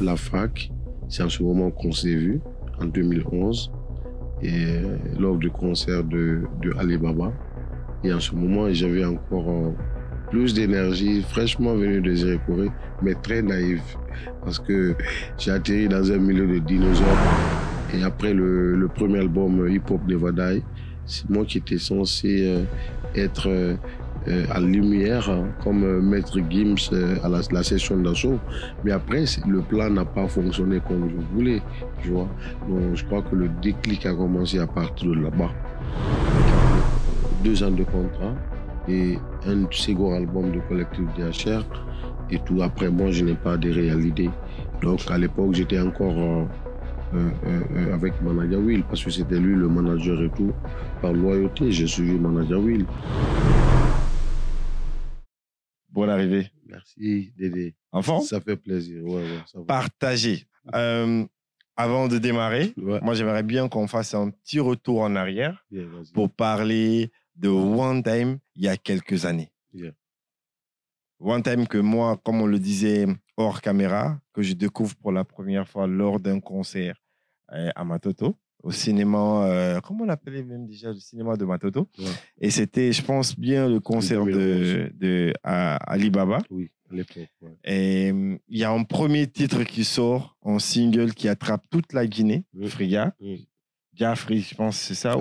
la fac. C'est en ce moment qu'on s'est vu, en 2011, et lors du concert de Ali Baba. Et en ce moment, j'avais encore plus d'énergie, fraîchement venu de Zérékoré, mais très naïf. Parce que j'ai atterri dans un milieu de dinosaures. Et après le premier album Hip Hop de Vadaï, c'est moi qui étais censé être en lumière, comme Maître Gims à la session d'assaut. Mais après, le plan n'a pas fonctionné comme je voulais, tu vois. Donc, je crois que le déclic a commencé à partir de là-bas. 2 ans de contrat et un second album de collectif DHR. Et tout après, moi, je n'ai pas de réalité. Donc, à l'époque, j'étais encore avec Manager Will, parce que c'était lui le manager et tout. Par loyauté, j'ai suivi Manager Will. Bonne arrivée. Merci, Dédé. Enfant? Ça fait plaisir. Ouais, ça va. Partagez. Avant de démarrer, moi, j'aimerais bien qu'on fasse un petit retour en arrière pour parler de One Time il y a quelques années. One Time que moi, comme on le disait hors caméra, que je découvre pour la première fois lors d'un concert à Matoto, au cinéma, comment on l'appelait même déjà, le cinéma de Matoto. Et c'était, je pense, bien le concert de Ali Baba. Oui, à l'époque. Et il y a un premier titre qui sort en single qui attrape toute la Guinée, Friga. Jafri, je pense, c'est ça.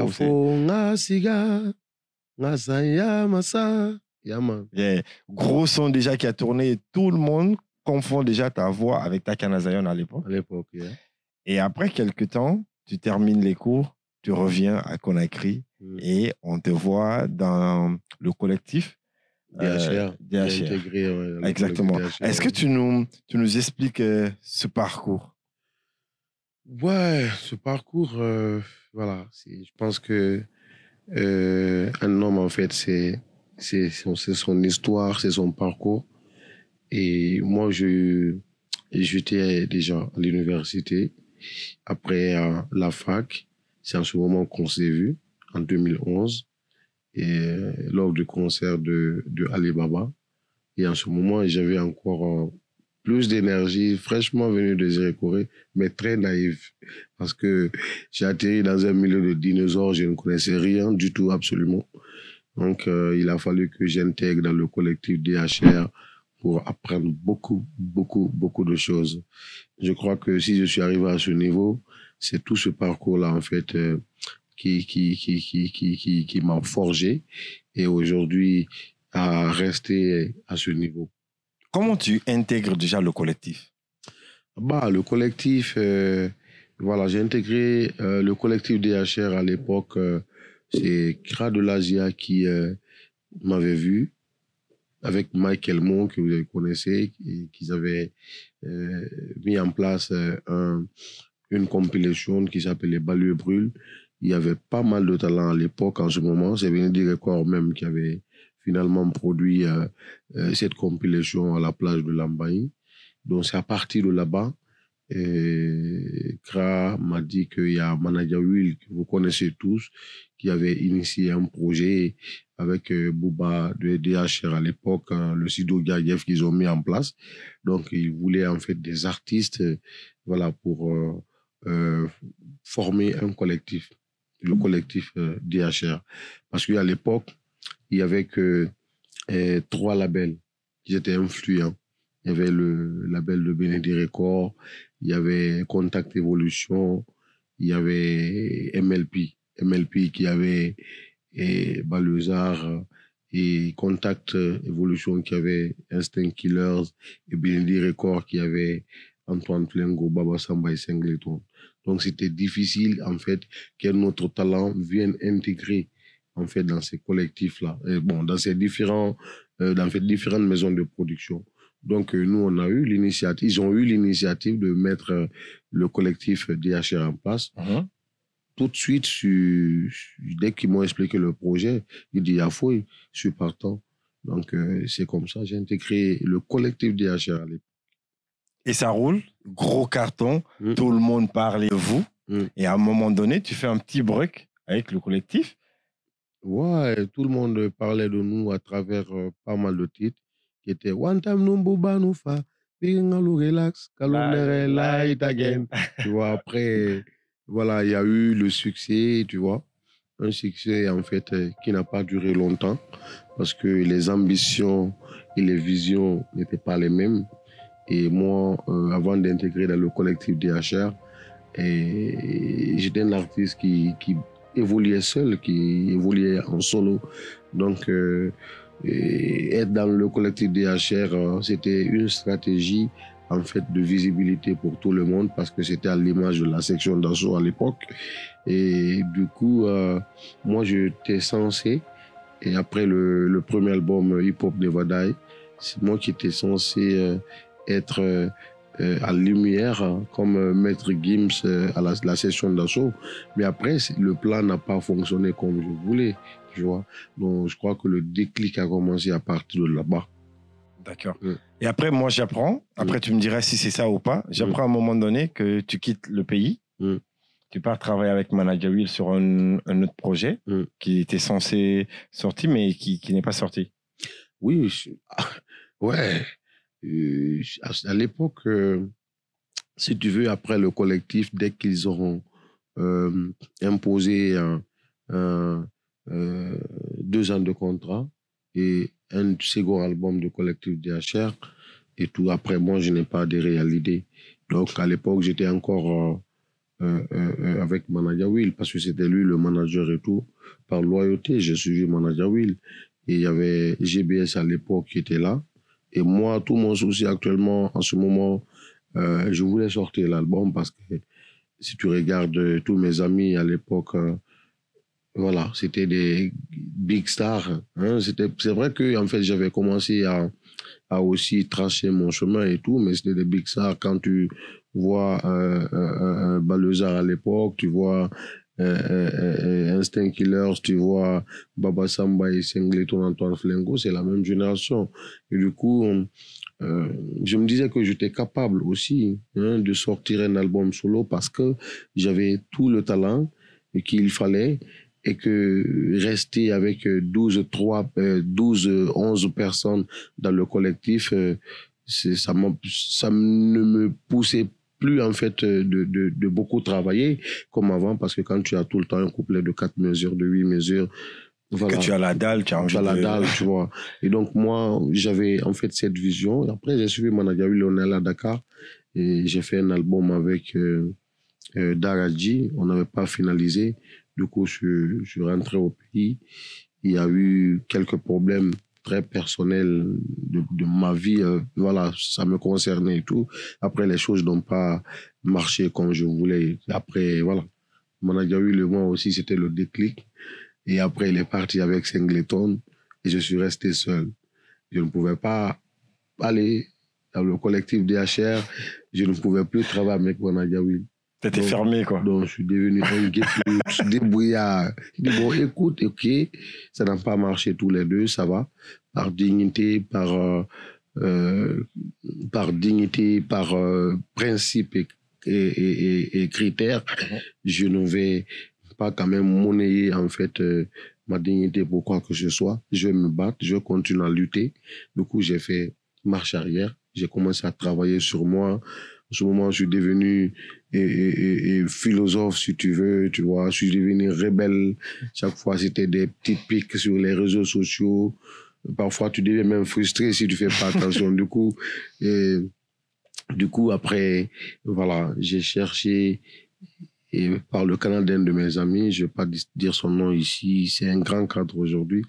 Gros son déjà qui a tourné et tout le monde confond déjà ta voix avec ta Kanazayon à l'époque. Et après quelques temps, tu termines les cours, tu reviens à Conakry et on te voit dans le collectif DHR. Intégré, exactement. Est-ce que tu nous expliques ce parcours? Ouais, ce parcours, voilà, je pense que un homme, en fait, c'est son histoire, c'est son parcours. Et moi, j'étais déjà à l'université. Après la fac, c'est en ce moment qu'on s'est vu, en 2011, et lors du concert de Ali Baba. Et en ce moment, j'avais encore plus d'énergie, fraîchement venu de Zérékoré, mais très naïf. Parce que j'ai atterri dans un milieu de dinosaures, je ne connaissais rien du tout, absolument. Donc, il a fallu que j'intègre dans le collectif DHR pour apprendre beaucoup de choses. Je crois que si je suis arrivé à ce niveau, c'est tout ce parcours-là, en fait, qui m'a forgé et aujourd'hui à rester à ce niveau. Comment tu intègres déjà le collectif? Le collectif, voilà, j'ai intégré le collectif DHR à l'époque. C'est Kra de l'Asia qui m'avait vu avec Mike Elmont, que vous connaissez, qu'ils avaient mis en place une compilation qui s'appelait Balue Brûle. Il y avait pas mal de talents à l'époque. En ce moment, c'est Benedict Record même qui avait finalement produit cette compilation à la plage de Lambaye. Donc, c'est à partir de là-bas, Kra m'a dit qu'il y a Manager Will, que vous connaissez tous, qui avait initié un projet avec Bouba de DHR à l'époque, le Sido Gayev qu'ils ont mis en place. Donc, ils voulaient en fait des artistes, voilà, pour former un collectif, le collectif DHR. Parce qu'à l'époque, il y avait que 3 labels qui étaient influents. Il y avait le label de Benedict Record, il y avait Contact Evolution, il y avait MLP qui avait Baluzar et Contact Evolution qui avait Instinct Killers et Benedict Record qui avait Antoine Flingo, Baba Samba et Singleton. Donc c'était difficile en fait qu'un autre talent vienne intégrer en fait dans ces collectifs-là, dans ces différentes maisons de production. Donc, nous, on a eu l'initiative, ils ont eu l'initiative de mettre le collectif DHR en place. Tout de suite, dès qu'ils m'ont expliqué le projet, ils disent, je suis partant. Donc, c'est comme ça, j'ai intégré le collectif DHR à l'époque. Et ça roule, gros carton, tout le monde parle de vous. Et à un moment donné, tu fais un petit break avec le collectif. Ouais, tout le monde parlait de nous à travers pas mal de titres qui étaient One Time Numbuba Nufa, relax, light again. Tu vois, après, voilà, il y a eu le succès, tu vois. Un succès, en fait, qui n'a pas duré longtemps parce que les ambitions et les visions n'étaient pas les mêmes. Et moi, avant d'intégrer dans le collectif DHR, j'étais un artiste qui évoluait seul, qui évoluait en solo. Donc, être dans le collectif DHR, c'était une stratégie en fait de visibilité pour tout le monde parce que c'était à l'image de la section d'assaut à l'époque. Et du coup, moi, j'étais censé, et après le premier album Hip Hop Never Die, c'est moi qui étais censé être à lumière comme Maître Gims à la session d'assaut. Mais après, le plan n'a pas fonctionné comme je voulais, tu vois. Donc, je crois que le déclic a commencé à partir de là-bas. D'accord. Et après, moi, j'apprends. Après, tu me diras si c'est ça ou pas. J'apprends à un moment donné que tu quittes le pays. Tu pars travailler avec Manager Will sur un autre projet qui était censé sortir, mais qui n'est pas sorti. Oui, ouais. À l'époque, si tu veux, après le collectif, dès qu'ils auront imposé 2 ans de contrat et un second album de collectif DHR et tout, après, moi, je n'ai pas adhéré à l'idée. Donc, à l'époque, j'étais encore avec Manager Will parce que c'était lui le manager et tout. Par loyauté, j'ai suivi Manager Will. Et il y avait GBS à l'époque qui était là. Et moi, tout mon souci actuellement, en ce moment, je voulais sortir l'album parce que si tu regardes tous mes amis à l'époque, voilà, c'était des big stars. Hein. C'est vrai que en fait, j'avais commencé à aussi tracer mon chemin et tout, mais c'était des big stars. Quand tu vois Balezar à l'époque, tu vois Instinct Killers, tu vois Baba Samba et Singleton Antoine Flingo, c'est la même génération. Et du coup, je me disais que j'étais capable aussi de sortir un album solo parce que j'avais tout le talent qu'il fallait et que rester avec 11 personnes dans le collectif, ça ne me poussait plus en fait de beaucoup travailler comme avant parce que quand tu as tout le temps un couplet de 4 mesures, de 8 mesures, voilà. Que tu as la dalle, tu as envie la dalle, tu vois. Et donc, moi, j'avais en fait cette vision. Et après, j'ai suivi Manager Lionel à Dakar et j'ai fait un album avec Daraji. On n'avait pas finalisé. Du coup, je suis rentré au pays. Il y a eu quelques problèmes très personnels de ma vie. Voilà, ça me concernait et tout. Après, les choses n'ont pas marché comme je voulais. Après, voilà. Manager Will, moi aussi, c'était le déclic. Et après, il est parti avec Singleton et je suis resté seul. Je ne pouvais pas aller dans le collectif DHR. Je ne pouvais plus travailler avec Manager Will. T'étais fermé, quoi. Donc, je suis devenu un ghetto, débrouillard. Je dis, bon, écoute, ok, ça n'a pas marché tous les deux, ça va. Par dignité, par principe et critères, je ne vais pas quand même monnayer, en fait, ma dignité pour quoi que ce soit. Je vais me battre, je vais continuer à lutter. Du coup, j'ai fait marche arrière. J'ai commencé à travailler sur moi. En ce moment, je suis devenu philosophe, si tu veux, tu vois. Je suis devenu rebelle. Chaque fois, c'était des petites piques sur les réseaux sociaux. Parfois, tu deviens même frustré si tu fais pas attention. Du coup, après, voilà, j'ai cherché et par le canal d'un de mes amis, je vais pas dire son nom ici, c'est un grand cadre aujourd'hui.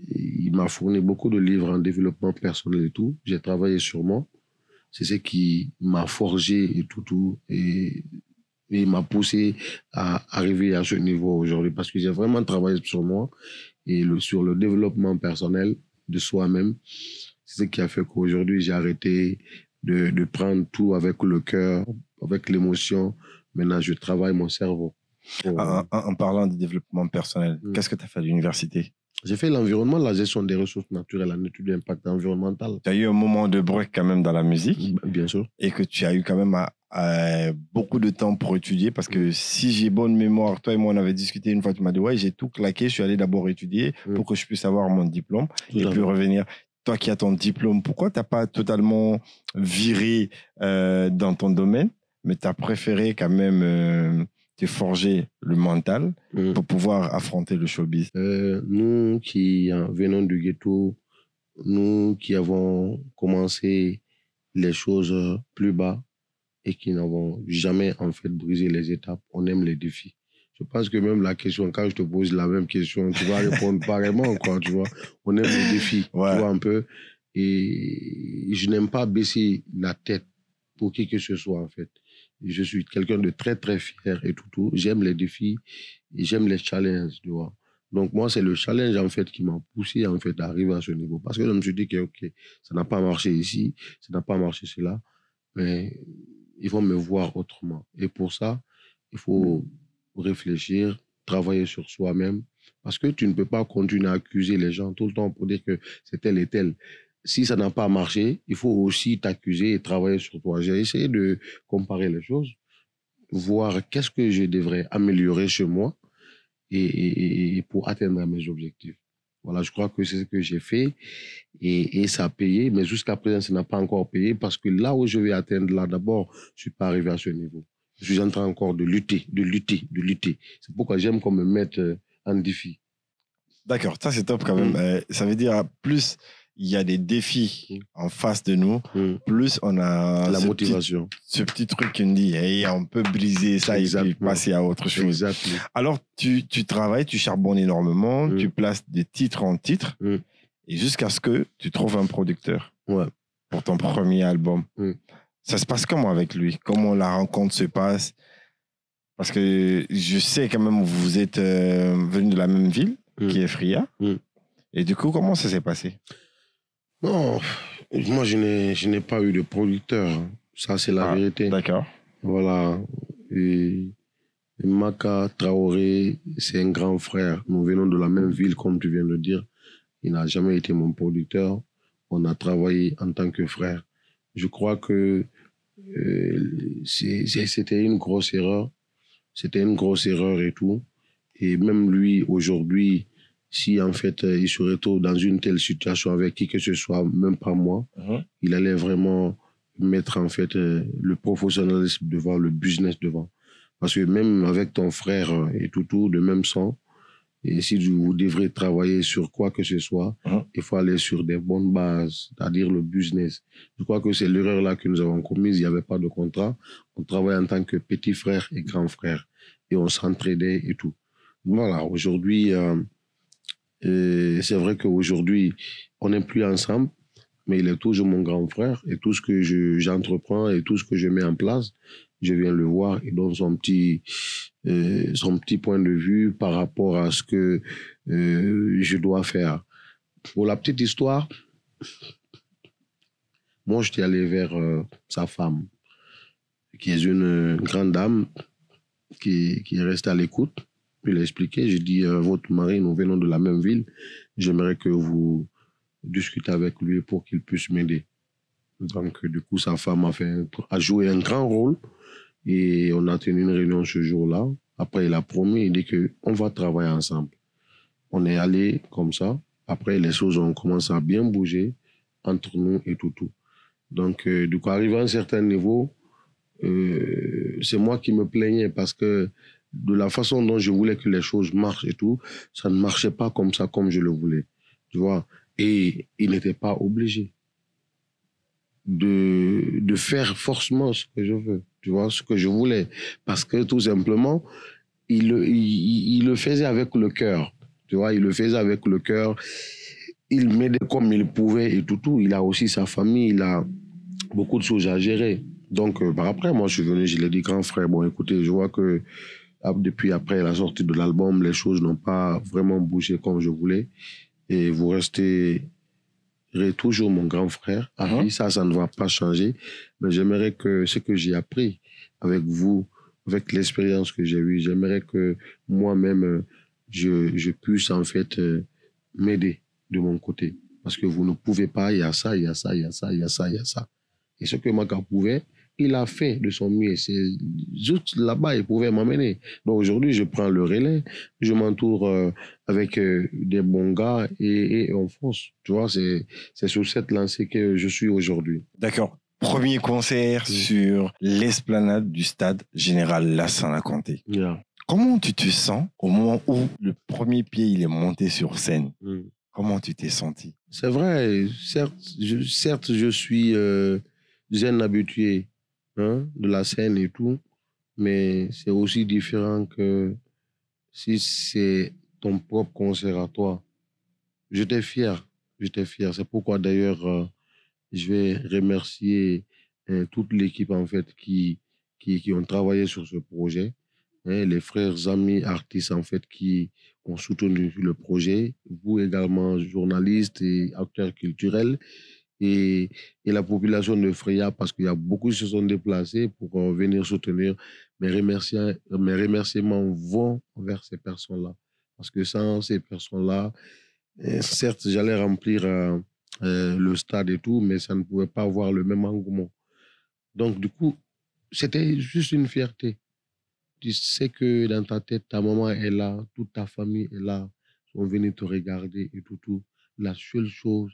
Il m'a fourni beaucoup de livres en développement personnel et tout. J'ai travaillé sur moi. C'est ce qui m'a forgé et tout. Et il m'a poussé à arriver à ce niveau aujourd'hui parce que j'ai vraiment travaillé sur moi et sur le développement personnel de soi-même. C'est ce qui a fait qu'aujourd'hui, j'ai arrêté de prendre tout avec le cœur, avec l'émotion. Maintenant, je travaille mon cerveau. En parlant de développement personnel, qu'est-ce que tu as fait à l'université? J'ai fait l'environnement, la gestion des ressources naturelles, en étude d'impact environnemental. Tu as eu un moment de break quand même dans la musique. Bien sûr. Et que tu as eu quand même beaucoup de temps pour étudier parce que si j'ai bonne mémoire, toi et moi on avait discuté une fois, tu m'as dit ouais, j'ai tout claqué, je suis allé d'abord étudier pour que je puisse avoir mon diplôme et puis revenir. toi qui as ton diplôme, pourquoi tu n'as pas totalement viré dans ton domaine, mais tu as préféré quand même te forger le mental pour pouvoir affronter le showbiz? Nous qui venons du ghetto, nous qui avons commencé les choses plus bas et qui n'avons jamais en fait brisé les étapes, on aime les défis. Je pense que même la question, quand je te pose la même question, tu vas répondre pareillement, quoi, tu vois. On aime les défis, tu vois, un peu. Et je n'aime pas baisser la tête pour qui que ce soit, en fait. Je suis quelqu'un de très, très fier et tout. J'aime les défis et j'aime les challenges, tu vois. Donc, moi, c'est le challenge, en fait, qui m'a poussé, en fait, à arriver à ce niveau. Parce que je me suis dit que, OK, ça n'a pas marché ici, ça n'a pas marché cela, mais ils vont me voir autrement. Et pour ça, il faut réfléchir, travailler sur soi-même, parce que tu ne peux pas continuer à accuser les gens tout le temps pour dire que c'est tel et tel. Si ça n'a pas marché, il faut aussi t'accuser et travailler sur toi. J'ai essayé de comparer les choses, voir qu'est-ce que je devrais améliorer chez moi et pour atteindre mes objectifs. Voilà, je crois que c'est ce que j'ai fait et ça a payé, mais jusqu'à présent, ça n'a pas encore payé parce que là où je vais atteindre, là, d'abord, je ne suis pas arrivé à ce niveau. Je suis en train encore de lutter. C'est pourquoi j'aime qu'on me mette en défi. D'accord, ça c'est top quand même. Ça veut dire, plus il y a des défis en face de nous, plus on a la motivation. Ce petit truc qui nous dit, hey, on peut briser ça et puis passer à autre chose. Exactement. Alors, tu travailles, tu charbonnes énormément, tu places de titre en titre, et jusqu'à ce que tu trouves un producteur pour ton premier album. Ça se passe comment avec lui? Comment la rencontre se passe? Parce que je sais quand même que vous êtes venus de la même ville, qui est Fria. Et du coup, comment ça s'est passé? Non, moi, je n'ai pas eu de producteur. Ça, c'est la vérité. D'accord. Voilà. Et Maka Traoré, c'est un grand frère. Nous venons de la même ville, comme tu viens de dire. Il n'a jamais été mon producteur. On a travaillé en tant que frère. Je crois que c'était une grosse erreur. C'était une grosse erreur et tout. Et même lui, aujourd'hui, si en fait il se retrouve dans une telle situation avec qui que ce soit, même pas moi, il allait vraiment mettre en fait le professionnalisme devant, le business devant. Parce que même avec ton frère et tout de même sang, et si vous devrez travailler sur quoi que ce soit, il faut aller sur des bonnes bases, c'est-à-dire le business. Je crois que c'est l'erreur là que nous avons commise. Il n'y avait pas de contrat. On travaillait en tant que petit frère et grand frère. Et on s'entraidait et tout. Voilà, aujourd'hui, c'est vrai qu'aujourd'hui, on n'est plus ensemble, mais il est toujours mon grand frère. Et tout ce que j'entreprends et tout ce que je mets en place, je viens le voir et donne son petit point de vue par rapport à ce que je dois faire. Pour la petite histoire, moi, j'étais allé vers sa femme, qui est une grande dame, qui reste à l'écoute. Puis il a expliqué, j'ai dit, votre mari, nous venons de la même ville, j'aimerais que vous discutez avec lui pour qu'il puisse m'aider. Donc, du coup, sa femme a joué un grand rôle et on a tenu une réunion ce jour-là. Après, il a promis, il dit qu'on va travailler ensemble. On est allé comme ça. Après, les choses ont commencé à bien bouger entre nous et tout. Donc, du coup, arrivé à un certain niveau, c'est moi qui me plaignais parce que de la façon dont je voulais que les choses marchent et tout, ça ne marchait pas comme ça, comme je le voulais. Tu vois? Et il n'était pas obligé de faire forcément ce que je veux. Tu vois? Ce que je voulais. Parce que tout simplement, il le faisait avec le cœur. Tu vois? Il le faisait avec le cœur. Il m'aidait comme il pouvait et tout. Il a aussi sa famille. Il a beaucoup de choses à gérer. Donc, après, moi, je suis venu, je l'ai dit, grand frère, bon, écoutez, je vois que depuis après la sortie de l'album, les choses n'ont pas vraiment bougé comme je voulais. Et vous resterez toujours mon grand frère. Ça ne va pas changer. Mais j'aimerais que ce que j'ai appris avec vous, avec l'expérience que j'ai eue, j'aimerais que moi-même, je puisse en fait m'aider de mon côté. Parce que vous ne pouvez pas, il y a ça, il y a ça, il y a ça, il y a ça, il y a ça. Et ce que Maka pouvait, il a fait de son mieux. C'est juste là-bas, il pouvait m'emmener. Donc aujourd'hui, je prends le relais, je m'entoure avec des bons gars et on fonce. Tu vois, c'est sur cette lancée que je suis aujourd'hui. D'accord. Premier concert sur l'esplanade du stade Général Lassana Conté. Yeah. Comment tu te sens au moment où le premier pied il est monté sur scène? Comment tu t'es senti? C'est vrai, certes, je suis un habitué de la scène et tout, mais c'est aussi différent que si c'est ton propre concert à toi. J'étais fier. C'est pourquoi d'ailleurs, je vais remercier toute l'équipe en fait qui ont travaillé sur ce projet. Les frères, amis, artistes en fait qui ont soutenu le projet. Vous également, journalistes et acteurs culturels. Et la population de Freya, parce qu'il y a beaucoup qui se sont déplacés pour venir soutenir. Mes remerciements vont vers ces personnes-là. Parce que sans ces personnes-là, certes, j'allais remplir le stade et tout, mais ça ne pouvait pas avoir le même engouement. Donc, du coup, c'était juste une fierté. Tu sais que dans ta tête, ta maman est là, toute ta famille est là, ils sont venus te regarder et tout. La seule chose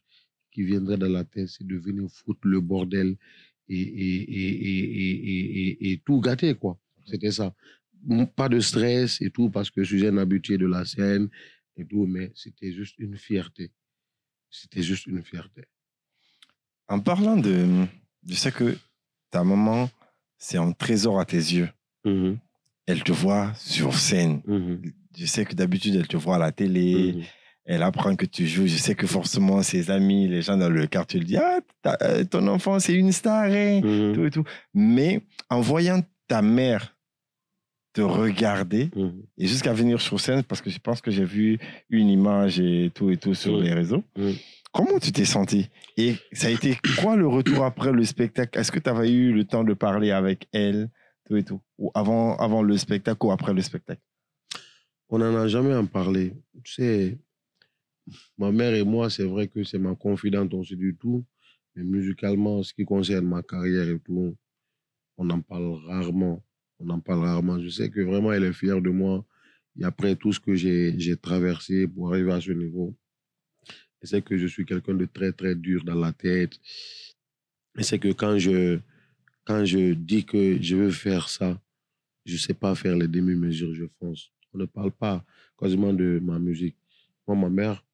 qui viendrait dans la tête, c'est de venir foutre le bordel et tout gâter, quoi. C'était ça. Pas de stress et tout, parce que je suis un habitué de la scène et tout, mais c'était juste une fierté. C'était juste une fierté. En parlant je sais que ta maman, c'est un trésor à tes yeux. Elle te voit sur scène. Je sais que d'habitude, elle te voit à la télé. Elle apprend que tu joues. Je sais que forcément, ses amis, les gens dans le quartier le disent « Ah, ton enfant, c'est une star, hein, tout et tout. » Mais en voyant ta mère te regarder et jusqu'à venir sur scène, parce que je pense que j'ai vu une image et tout sur les réseaux, comment tu t'es senti? Et ça a été quoi le retour après le spectacle? Est-ce que tu avais eu le temps de parler avec elle, tout et tout? Ou avant le spectacle ou après le spectacle? On n'en a jamais en parlé. Tu sais, ma mère et moi, c'est vrai que c'est ma confidente aussi du tout. Mais musicalement, ce qui concerne ma carrière et tout, on en parle rarement. On en parle rarement. Je sais que vraiment, elle est fière de moi. Et après tout ce que j'ai traversé pour arriver à ce niveau, elle sait que je suis quelqu'un de très, très dur dans la tête. Et c'est que quand je dis que je veux faire ça, je ne sais pas faire les demi-mesures, je fonce. On ne parle pas quasiment de ma musique. Moi, ma mère,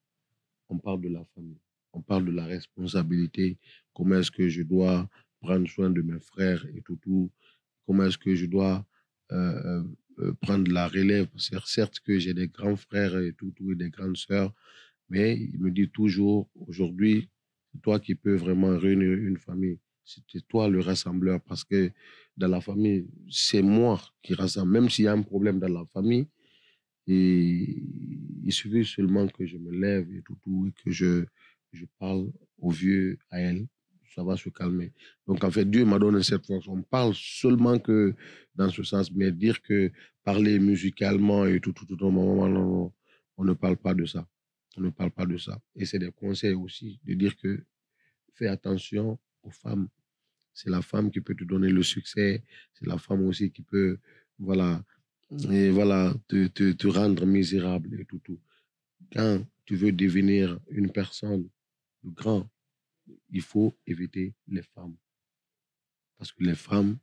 on parle de la famille. On parle de la responsabilité. Comment est-ce que je dois prendre soin de mes frères et tout. Comment est-ce que je dois prendre la relève. Certes que j'ai des grands frères et tout et des grandes sœurs, mais il me dit toujours, aujourd'hui, c'est toi qui peux vraiment réunir une famille. C'est toi le rassembleur, parce que dans la famille, c'est moi qui rassemble. Même s'il y a un problème dans la famille, et il suffit seulement que je me lève et tout et que je parle au vieux, à elle, ça va se calmer. Donc, en fait, Dieu m'a donné cette force. On parle seulement que dans ce sens, mais dire que parler musicalement et tout au moment, non, on ne parle pas de ça. On ne parle pas de ça. Et c'est des conseils aussi de dire que fais attention aux femmes. C'est la femme qui peut te donner le succès. C'est la femme aussi qui peut, voilà, et voilà, te rendre misérable et tout. Quand tu veux devenir une personne de grand, il faut éviter les femmes. Parce que les femmes,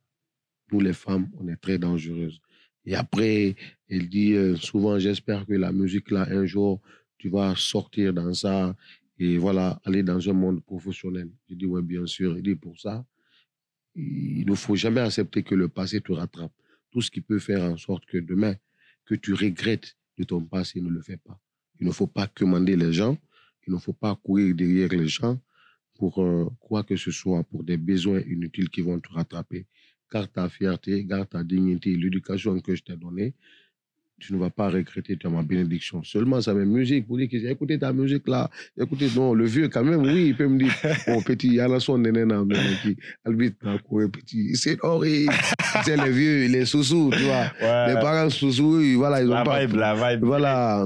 nous les femmes, on est très dangereuses. Et après, elle dit souvent, j'espère que la musique, là, un jour, tu vas sortir dans ça et voilà, aller dans un monde professionnel. Je dis, oui, bien sûr. Il dit, pour ça, il ne faut jamais accepter que le passé te rattrape. Tout ce qui peut faire en sorte que demain, que tu regrettes de ton passé, ne le fais pas. Il ne faut pas commander les gens. Il ne faut pas courir derrière les gens pour quoi que ce soit, pour des besoins inutiles qui vont te rattraper. Garde ta fierté, garde ta dignité, l'éducation que je t'ai donnée. tu ne vas pas regretter, tu as ma bénédiction. Seulement, ça met musique pour dire que j'ai écouté ta musique là. Écoutez, non, le vieux, quand même, oui, il peut me dire, bon, petit, il y a la son néné, qui habite dans le petit. C'est horrible. C'est les vieux, les sous-sous, tu vois. Ouais. Les parents sous-sous, oui, voilà, ils ont pas. La vibe. Voilà,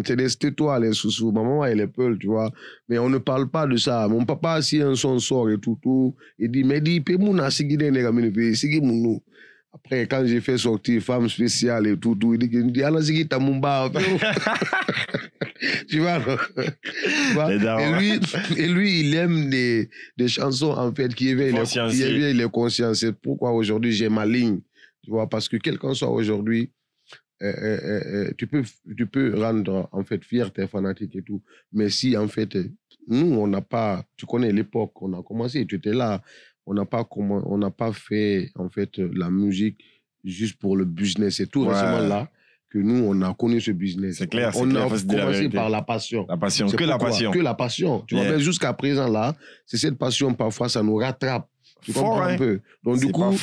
c'est des tais-toi, les sous-sous. Ma maman, elle est peule, tu vois. Mais on ne parle pas de ça. Mon papa, si un son sort et tout, il dit, mais dis, peux-moi, si vous après, quand j'ai fait sortir Femme spéciale et tout, il dit, alors c'est qui ta mumba. Tu vois, et lui, il aime des chansons, en fait, qui éveillent les consciences. C'est pourquoi aujourd'hui, j'ai ma ligne. Tu vois, parce que quel qu'en soit aujourd'hui, tu peux rendre, en fait, fier tes fanatiques et tout. Mais si, en fait, nous, on n'a pas, tu connais l'époque, on a commencé, tu étais là. On n'a pas fait, en fait, la musique juste pour le business. C'est tout récemment là que nous, on a connu ce business. C'est clair, on a commencé par la passion. La passion, que la passion. Que la passion. Tu vois, mais jusqu'à présent, là, c'est cette passion, parfois, ça nous rattrape. Tu comprends un peu. Donc, du coup,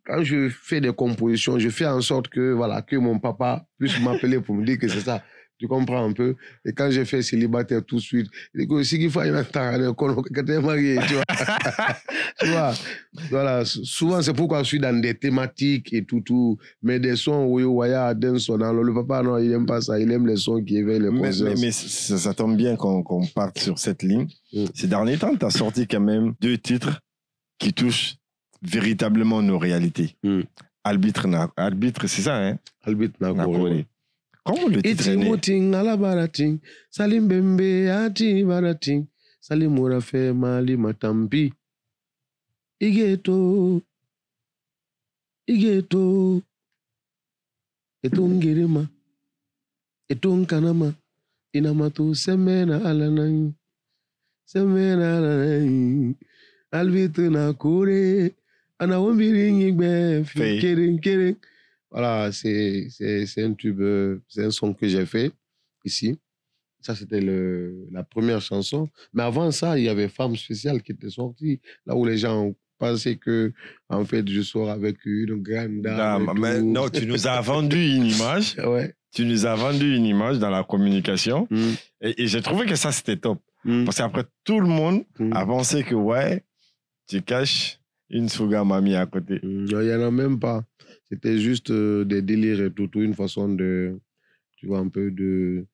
quand je fais des compositions, je fais en sorte que, voilà, que mon papa puisse m'appeler pour me dire que c'est ça. Tu comprends un peu? Et quand j'ai fait célibataire tout de suite, il dit que si il faut y mettre quand tu es marié, tu vois. Tu vois? Voilà. Souvent, c'est pourquoi je suis dans des thématiques et tout. Mais des sons où il y a des sons. Le papa, non, il n'aime pas ça. Il aime les sons qui éveillent les consciences. Mais ça tombe bien qu'on parte sur cette ligne. Ces derniers temps, tu as sorti quand même 2 titres qui touchent véritablement nos réalités. Arbitre, c'est ça, hein? Arbitre Nakore. Comment le titre est né? Salim Bembe ati barating Salim Mourafe Mali Matampi Igeto Eton Girima Eton Kanama Inamato Semena Alanang Alvitre Nakore Anawambiring Igbe Kering. Voilà, c'est un tube, c'est un son que j'ai fait ici. Ça, c'était la première chanson. Mais avant ça, il y avait Femme spéciale qui était sortie. Là où les gens pensaient que, en fait, je sors avec une grande dame. Mais non, tu nous as vendu une image. Ouais. Tu nous as vendu une image dans la communication. Et j'ai trouvé que ça, c'était top. Parce qu'après, tout le monde a pensé que, ouais, tu caches une Sugar Mami à côté. Il n'y en a même pas. C'était juste des délires et tout, une façon de, tu vois, un peu de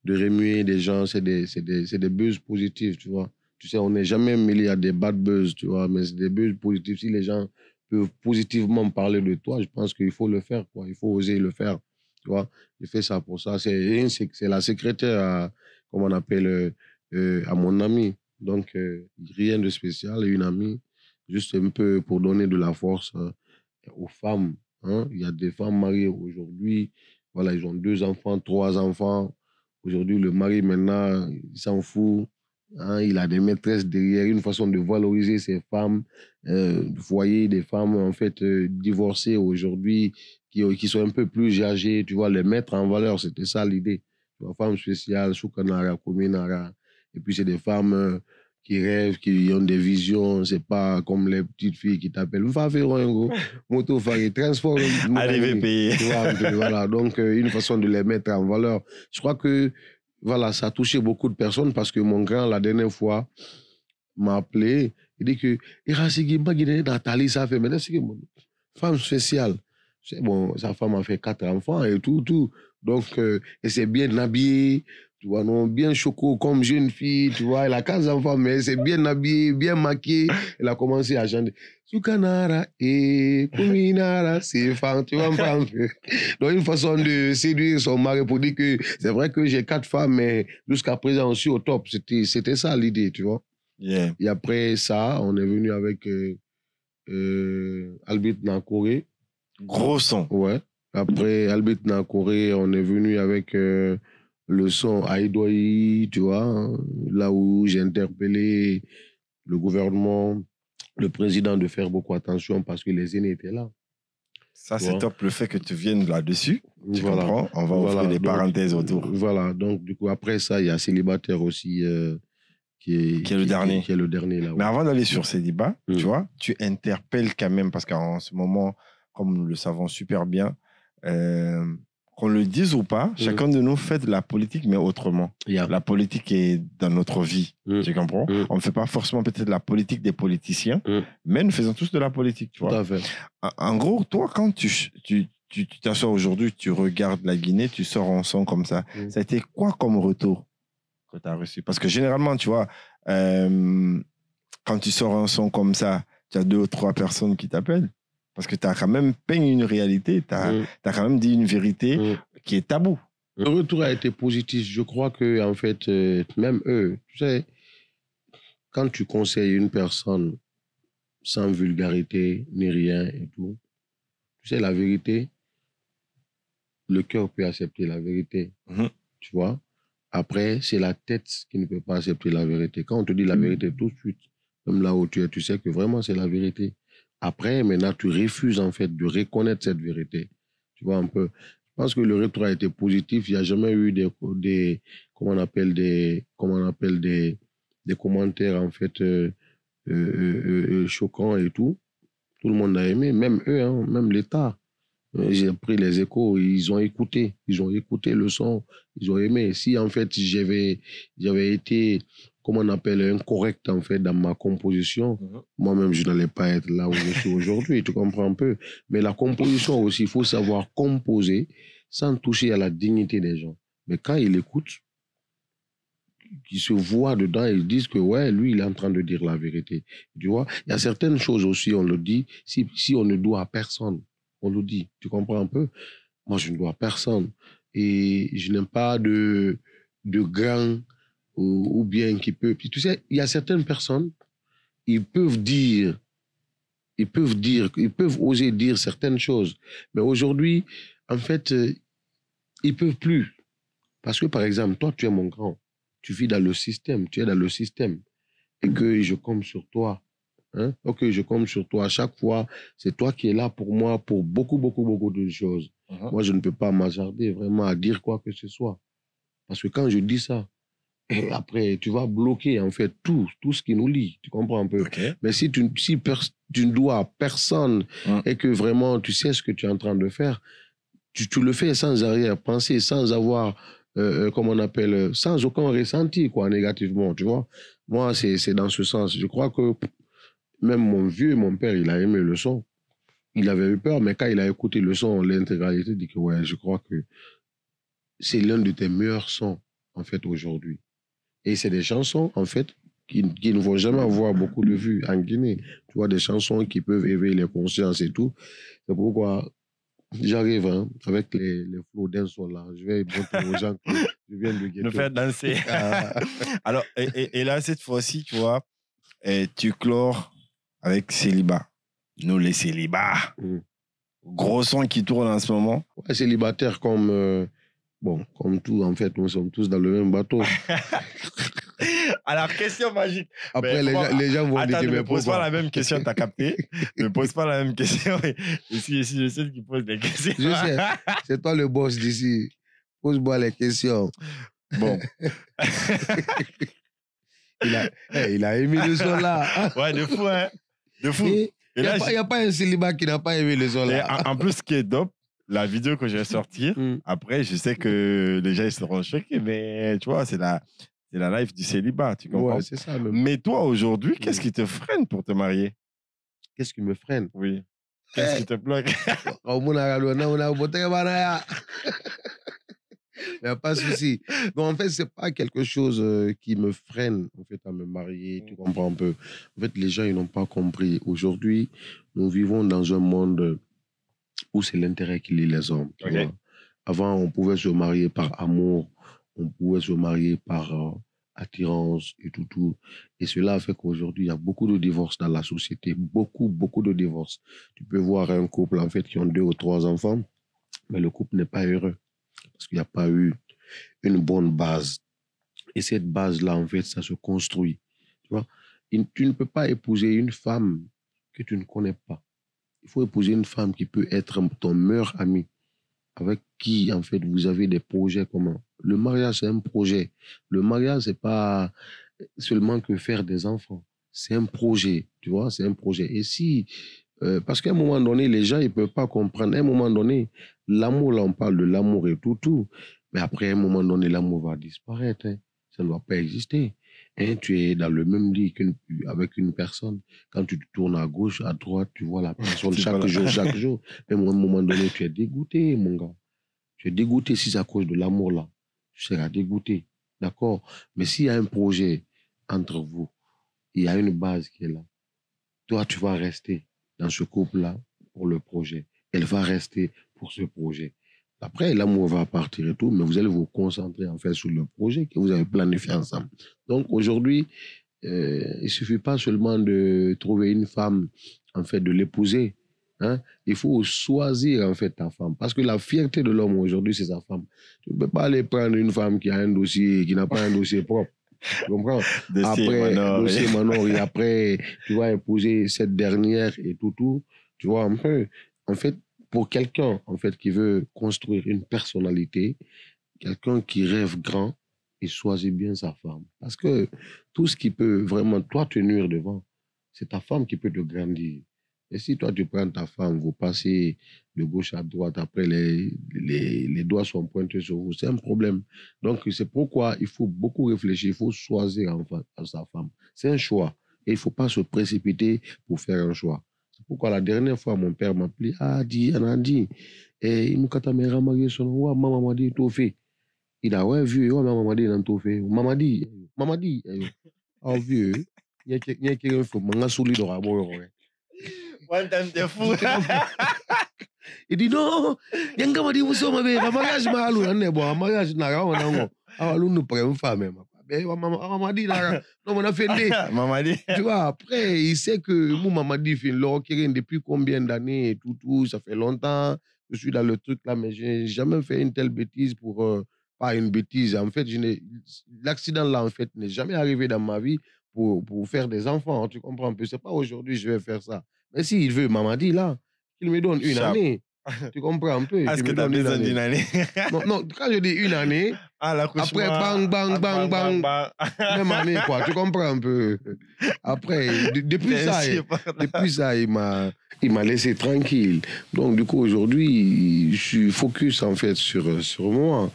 remuer des gens. C'est des buzz positifs, tu vois. Tu sais, on n'est jamais mêlé à des bad buzz, tu vois, mais c'est des buzz positifs. Si les gens peuvent positivement parler de toi, je pense qu'il faut le faire, quoi. Il faut oser le faire, tu vois. J'ai fait ça pour ça. C'est la secrétaire, comme on appelle, à mon ami. Donc, rien de spécial, une amie, juste un peu pour donner de la force aux femmes. Hein? Il y a des femmes mariées aujourd'hui, voilà, ils ont 2 enfants, 3 enfants. Aujourd'hui, le mari, maintenant, il s'en fout. Hein? Il a des maîtresses derrière, une façon de valoriser ces femmes. Vous voyez des femmes, en fait, divorcées aujourd'hui, qui sont un peu plus âgées, tu vois, les mettre en valeur, c'était ça l'idée. Femmes spéciales, Soukanara, Kominara. Et puis, c'est des femmes qui rêvent, qui ont des visions. C'est pas comme les petites filles qui t'appellent. Moto Fari, transport. Arrivé payé. Voilà. Donc, une façon de les mettre en valeur. Je crois que, voilà, ça a touché beaucoup de personnes parce que mon grand, la dernière fois, m'a appelé. Il dit que, Nathalie, ça fait, mais c'est femme spéciale. Bon, sa femme a fait 4 enfants et tout. Donc, elle s'est bien habillée. Tu vois, non, bien choco comme jeune fille, tu vois, elle a 15 enfants, mais elle s'est bien habillée, bien maquillée. Elle a commencé à chanter. Sukanara et Kuminara, c'est femme, tu vois, un peu. Donc, une façon de séduire son mari pour dire que c'est vrai que j'ai 4 femmes, mais jusqu'à présent, aussi au top. C'était ça l'idée, tu vois. Yeah. Et après ça, on est venu avec Albit Nakore. Gros son. Ouais. Après Albit Nakore, on est venu avec le son Aïdoï, tu vois, là où j'ai interpellé le gouvernement, le président de faire beaucoup attention parce que les aînés étaient là. Ça, c'est top, le fait que tu viennes là-dessus. Tu comprends? On va ouvrir des parenthèses autour. Voilà, donc du coup, après ça, il y a Célibataire aussi qui est le dernier. Qui est le dernier là. Mais avant d'aller sur ces débats, tu vois, tu interpelles quand même, parce qu'en ce moment, comme nous le savons super bien, qu'on le dise ou pas, chacun de nous fait de la politique, mais autrement. La politique est dans notre vie, tu comprends? On ne fait pas forcément peut-être de la politique des politiciens, mais nous faisons tous de la politique, tu vois. Tout à fait. En gros, toi, quand tu t'assois aujourd'hui, tu regardes la Guinée, tu sors en son comme ça, ça a été quoi comme retour que tu as reçu? Parce que généralement, tu vois, quand tu sors un son comme ça, tu as 2 ou 3 personnes qui t'appellent. Parce que tu as quand même peint une réalité, tu as quand même dit une vérité qui est tabou. Le retour a été positif. Je crois que, en fait, même eux, tu sais, quand tu conseilles une personne sans vulgarité ni rien et tout, tu sais, la vérité, le cœur peut accepter la vérité. Tu vois? Après, c'est la tête qui ne peut pas accepter la vérité. Quand on te dit la vérité tout de suite, même là où tu es, tu sais que vraiment c'est la vérité. Après, maintenant, tu refuses en fait de reconnaître cette vérité. Tu vois un peu. Je pense que le retour a été positif. Il n'y a jamais eu des comment on appelle des commentaires en fait choquants et tout. Tout le monde a aimé, même eux, hein, même l'État. J'ai pris les échos, ils ont écouté le son, ils ont aimé. Si en fait j'avais été, comment on appelle, incorrect en fait dans ma composition, moi-même je n'allais pas être là où je suis aujourd'hui, tu comprends un peu. Mais la composition aussi, il faut savoir composer sans toucher à la dignité des gens. Mais quand ils écoutent, qu'ils se voient dedans, ils disent que ouais, lui il est en train de dire la vérité. Tu vois, il y a certaines choses aussi, on le dit, si on ne doit à personne. On le dit, tu comprends un peu? Moi, je ne dois à personne. Et je n'aime pas de gang ou bien qui peut... Puis, tu sais, il y a certaines personnes, ils peuvent oser dire certaines choses. Mais aujourd'hui, en fait, ils peuvent plus. Parce que, par exemple, toi, tu es mon grand. Tu vis dans le système, tu es dans le système. Et que je compte sur toi. Hein? Ok, je compte sur toi. À chaque fois, c'est toi qui es là pour moi pour beaucoup, beaucoup, beaucoup de choses. Moi, je ne peux pas m'hasarder vraiment à dire quoi que ce soit. Parce que quand je dis ça, après, tu vas bloquer en fait tout ce qui nous lie. Tu comprends un peu? Mais si tu ne dois à personne et que vraiment tu sais ce que tu es en train de faire, tu le fais sans arrière-pensée, sans avoir, comment on appelle, sans aucun ressenti, quoi, négativement, tu vois. Moi, c'est dans ce sens. Je crois que même mon père, il a aimé le son. Il avait eu peur, mais quand il a écouté le son, l'intégralité, il dit que ouais, je crois que c'est l'un de tes meilleurs sons, en fait, aujourd'hui. Et c'est des chansons, en fait, qui ne vont jamais avoir beaucoup de vues en Guinée. Tu vois, des chansons qui peuvent éveiller les consciences et tout. C'est pourquoi j'arrive hein, avec les flots d'un son là. Je vais montrer aux gens que je viens de Ghetto. Le faire danser. Alors, et là, cette fois-ci, tu vois, tu clores avec Célibat. Nous, les célibats. Gros son qui tourne en ce moment. Ouais, célibataire comme tout, en fait, nous sommes tous dans le même bateau. Alors, question magique. Après, les gens vont dire que... Ne me pose pas la même question, t'as capté? Ne me pose pas la même question. Ici, je sais qui pose des questions. Je sais, c'est toi le boss d'ici. Pose-moi les questions. Bon. Il a aimé le son là. Ouais, de fou, hein? De fou. Il n'y a pas un célibat qui n'a pas aimé le son là. En plus, ce qui est dope, la vidéo que je vais sortir, après, je sais que les gens ils seront choqués, mais tu vois, c'est la life du célibat, tu comprends? Ouais, c'est ça. Même. Mais toi, aujourd'hui, qu'est-ce qui te freine pour te marier? Qu'est-ce qui me freine? Oui. Qu'est-ce qui te bloque? Il n'y a pas de souci. Donc, en fait, ce n'est pas quelque chose qui me freine en fait, à me marier. Tu comprends un peu? En fait, les gens, ils n'ont pas compris. Aujourd'hui, nous vivons dans un monde où c'est l'intérêt qui lie les hommes. Tu vois? Avant, on pouvait se marier par amour. On pouvait se marier par attirance et tout. Et cela fait qu'aujourd'hui, il y a beaucoup de divorces dans la société. Beaucoup, beaucoup de divorces. Tu peux voir un couple, en fait, qui ont 2 ou 3 enfants, mais le couple n'est pas heureux. Parce qu'il n'y a pas eu une bonne base. Et cette base-là, en fait, ça se construit. Tu vois? Tu ne peux pas épouser une femme que tu ne connais pas. Il faut épouser une femme qui peut être ton meilleur ami, avec qui, en fait, vous avez des projets communs. Le mariage, c'est un projet. Le mariage, c'est pas seulement que faire des enfants. C'est un projet, tu vois, c'est un projet. Et si Parce qu'à un moment donné, les gens, ils ne peuvent pas comprendre. À un moment donné, l'amour, là, on parle de l'amour et tout. Mais après, à un moment donné, l'amour va disparaître. Hein. Ça ne doit pas exister. Hein, tu es dans le même lit avec une personne. Quand tu te tournes à gauche, à droite, tu vois la personne chaque jour. Mais à un moment donné, tu es dégoûté, mon gars. Tu es dégoûté si c'est à cause de l'amour, là. Tu seras dégoûté. D'accord? Mais s'il y a un projet entre vous, il y a une base qui est là. Toi, tu vas rester dans ce couple-là pour le projet. Elle va rester pour ce projet. Après, l'amour va partir et tout, mais vous allez vous concentrer en fait sur le projet que vous avez planifié ensemble. Donc aujourd'hui, il ne suffit pas seulement de trouver une femme, en fait, de l'épouser. Hein? Il faut choisir en fait ta femme. Parce que la fierté de l'homme aujourd'hui, c'est sa femme. Tu ne peux pas aller prendre une femme qui a un dossier, qui n'a pas un dossier propre. Tu comprends? Dossier Manor, et après, tu vas épouser cette dernière et tout. Tu vois un peu. En fait, pour quelqu'un en fait, qui veut construire une personnalité, quelqu'un qui rêve grand, il choisit bien sa femme. Parce que tout ce qui peut vraiment, toi, te nuire devant, c'est ta femme qui peut te grandir. Et si toi, tu prends ta femme, vous passez de gauche à droite, après les doigts sont pointés sur vous, c'est un problème. Donc, c'est pourquoi il faut beaucoup réfléchir, il faut choisir en sa femme. C'est un choix. Et il ne faut pas se précipiter pour faire un choix. C'est pourquoi la dernière fois, mon père m'a appelé, on a dit, et il maman m'a dit, tout fait. Il a ouais, vieux, maman m'a dit, tout fait. Maman dit, oh vieux, il y a quelqu'un qui faut m'en solide au rabot. One time, t'es fou. Il dit non, il y a un gars qui dit, vous savez, le mariage m'a allou, le mariage n'a rien, on nous prend une femme. Maman dit, non, on a fait Maman dit. Tu vois, après, il sait que moi, maman dit, depuis combien d'années et tout, ça fait longtemps, je suis dans le truc là, mais je n'ai jamais fait une telle bêtise pour, pas une bêtise. En fait, l'accident là, en fait, n'est jamais arrivé dans ma vie pour faire des enfants. Tu comprends un peu? C'est pas aujourd'hui je vais faire ça. Mais s'il veut, maman dit là, qu'il me donne une année. Tu comprends un peu? Est-ce que tu as besoin d'une année? Non, quand je dis une année, après, bang, même année, quoi. Tu comprends un peu? Après, depuis ça, il m'a laissé tranquille. Donc, du coup, aujourd'hui, je suis focus, en fait, sur moi.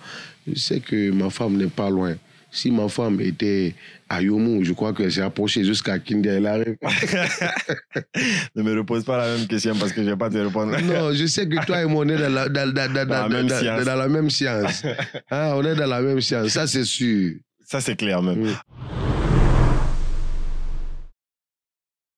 Je sais que ma femme n'est pas loin. Si ma femme était à Yomu, je crois qu'elle s'est approchée jusqu'à Kindi, elle arrive. Ne me repose pas la même question parce que je ne vais pas te répondre. Non, je sais que toi et moi, on est dans la même science. Hein, on est dans la même science, ça c'est sûr. Ça c'est clair même.